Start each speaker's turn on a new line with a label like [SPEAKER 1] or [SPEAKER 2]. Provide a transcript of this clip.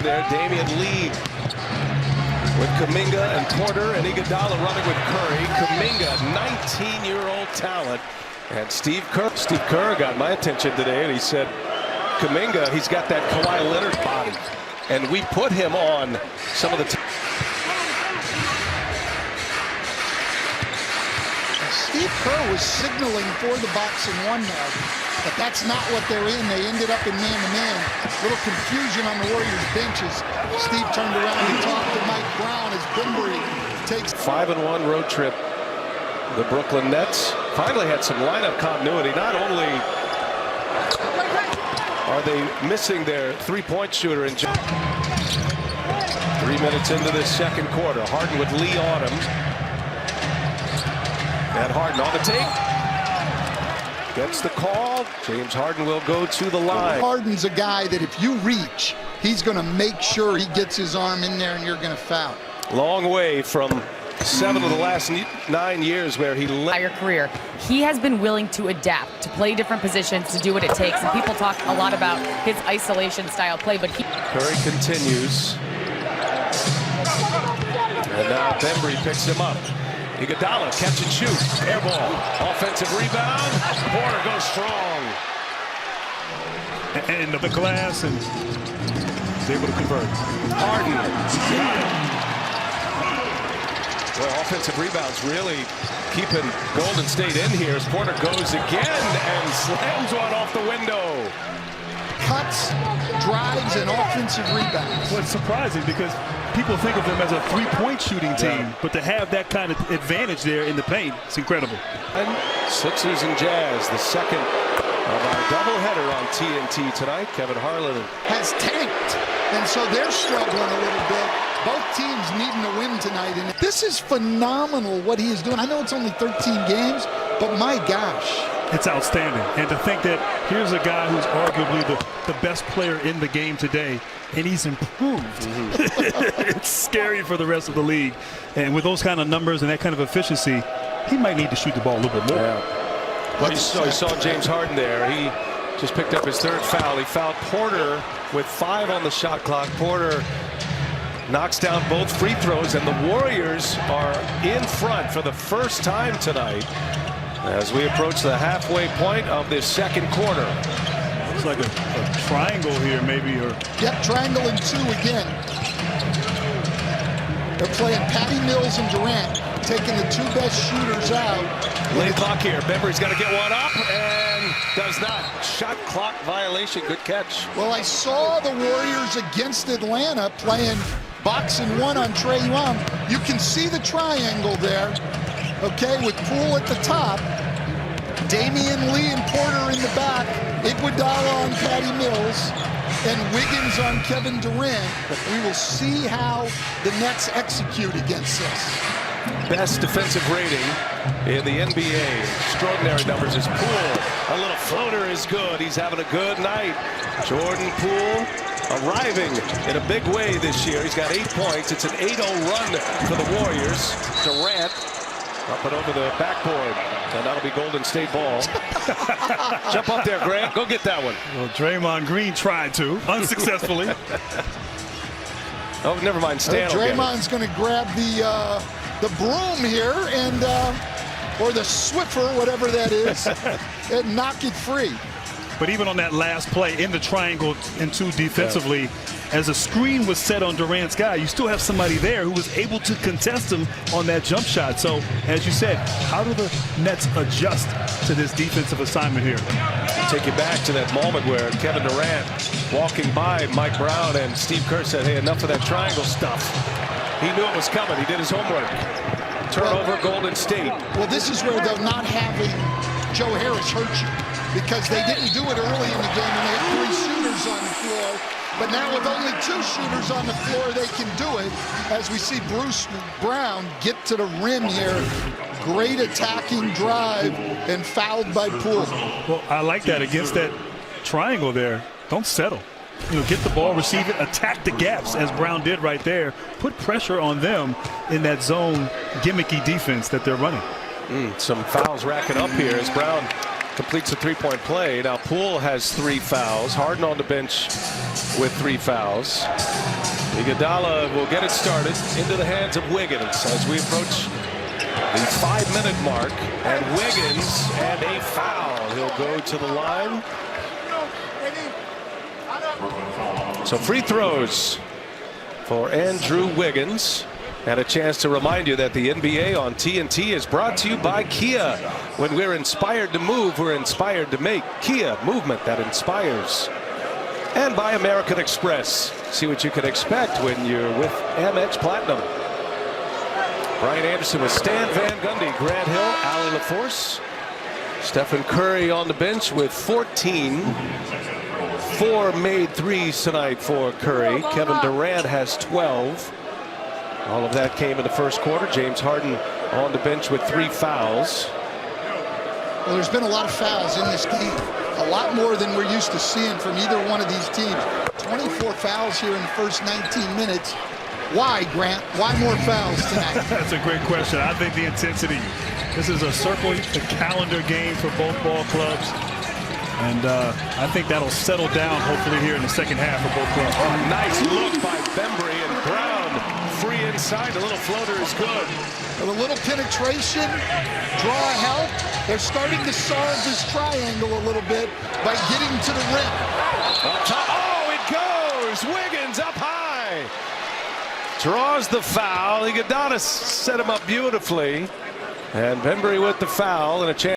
[SPEAKER 1] there. Damian Lee with Kuminga and Porter, and Iguodala running with Curry. Kuminga, 19-year-old talent. And Steve Kerr got my attention today, and he said, Kuminga, he's got that Kawhi Leonard body. And we put him on some of the
[SPEAKER 2] Steve Kerr was signaling for the box and one now, but that's not what they're in. They ended up in man-to-man. Little confusion on the Warriors benches. Steve turned around and talked to Mike Brown as Bembry takes
[SPEAKER 1] 5-1 road trip. The Brooklyn Nets finally had some lineup continuity. Not only are they missing their three-point shooter in 3 minutes into this second quarter. Harden with Lee on him. And Harden on the tape. Gets the call. James Harden will go to the line.
[SPEAKER 2] Harden's a guy that if you reach, he's going to make sure he gets his arm in there and you're going to foul.
[SPEAKER 1] Long way from 7 of the last 9 years where he led
[SPEAKER 3] your career. He has been willing to adapt, to play different positions, to do what it takes. And people talk a lot about his isolation style play, but
[SPEAKER 1] Curry continues. And now Bembry picks him up. Iguodala, catch and shoot. Air ball. Offensive rebound. Porter goes strong.
[SPEAKER 4] And the glass and is able to convert.
[SPEAKER 1] Harden. Well, offensive rebounds really keeping Golden State in here as Porter goes again and slams one off the window.
[SPEAKER 2] Cuts, drives, and offensive rebounds.
[SPEAKER 4] Well, it's surprising because people think of them as a three-point shooting team, but to have that kind of advantage there in the paint, it's incredible.
[SPEAKER 1] And Sixers and Jazz, the second of our doubleheader on TNT tonight. Kevin Harlan
[SPEAKER 2] has tanked, and so they're struggling a little bit. Both teams needing a win tonight, and this is phenomenal what he is doing. I know it's only 13 games, but my gosh.
[SPEAKER 4] It's outstanding. And to think that here's a guy who's arguably the best player in the game today, and he's improved. It's scary for the rest of the league. And with those kind of numbers and that kind of efficiency, he might need to shoot the ball a little bit more.
[SPEAKER 1] Yeah. Well, you saw James Harden there. He just picked up his third foul. He fouled Porter with 5 on the shot clock. Porter knocks down both free throws, and the Warriors are in front for the first time tonight as we approach the halfway point of this second quarter.
[SPEAKER 4] It's like a triangle here, maybe. Or
[SPEAKER 2] yep, triangle and 2 again. They're playing Patty Mills and Durant, taking the 2 best shooters out.
[SPEAKER 1] Late clock here. Bembry's got to get one up and does not. Shot clock violation. Good catch.
[SPEAKER 2] Well, I saw the Warriors against Atlanta playing box and 1 on Trae Young. You can see the triangle there. Okay, with Poole at the top, Damian Lee and Porter in the back, Iguodala on Patty Mills, and Wiggins on Kevin Durant. We will see how the Nets execute against this.
[SPEAKER 1] Best defensive rating in the NBA. Extraordinary numbers is Poole. A little floater is good. He's having a good night. Jordan Poole arriving in a big way this year. He's got 8 points. It's an 8-0 run for the Warriors. Durant up and over the backboard, and that'll be Golden State ball. Jump up there, Grant. Go get that one.
[SPEAKER 4] Well, Draymond Green tried to, unsuccessfully.
[SPEAKER 1] Oh, never mind. Stan.
[SPEAKER 2] Draymond's going to grab the broom here and or the Swiffer, whatever that is, and knock it free.
[SPEAKER 4] But even on that last play in the triangle and 2 defensively, as a screen was set on Durant's guy, you still have somebody there who was able to contest him on that jump shot. So, as you said, how do the Nets adjust to this defensive assignment here?
[SPEAKER 1] Take you back to that moment where Kevin Durant walking by Mike Brown and Steve Kerr said, hey, enough of that triangle stuff. He knew it was coming. He did his homework. Turnover, Golden State.
[SPEAKER 2] Well, this is where they're not having Joe Harris hurt you, because they didn't do it early in the game and they had 3 shooters on the floor. But now with only 2 shooters on the floor, they can do it. As we see Bruce Brown get to the rim here. Great attacking drive and fouled by Poole.
[SPEAKER 4] Well, I like that against that triangle there. Don't settle. You know, get the ball, receive it, attack the gaps as Brown did right there. Put pressure on them in that zone gimmicky defense that they're running.
[SPEAKER 1] Some fouls racking up here as Brown completes a three-point play. Now Poole has 3 fouls. Harden on the bench with 3 fouls. Iguodala will get it started into the hands of Wiggins as we approach the 5-minute mark. And Wiggins and a foul. He'll go to the line. So free throws for Andrew Wiggins. And a chance to remind you that the NBA on TNT is brought to you by Kia. When we're inspired to move, we're inspired to make. Kia, movement that inspires. And by American Express. See what you can expect when you're with Amex Platinum. Brian Anderson with Stan Van Gundy, Grant Hill, Alan LaForce. Stephen Curry on the bench with 14. 4 made threes tonight for Curry. Kevin Durant has 12. All of that came in the first quarter. James Harden on the bench with 3 fouls.
[SPEAKER 2] Well, there's been a lot of fouls in this game. A lot more than we're used to seeing from either one of these teams. 24 fouls here in the first 19 minutes. Why, Grant? Why more fouls tonight?
[SPEAKER 4] That's a great question. I think the intensity. This is a circle the calendar game for both ball clubs. And I think that'll settle down hopefully here in the second half for both clubs.
[SPEAKER 1] Oh, nice look by Bembry, and Brown free inside. A little floater is good.
[SPEAKER 2] With a little penetration, draw help. They're starting to solve this triangle a little bit by getting to the rim.
[SPEAKER 1] Up top. Oh, it goes. Wiggins up high. Draws the foul. Iguodala set him up beautifully. And Bembry with the foul and a chance.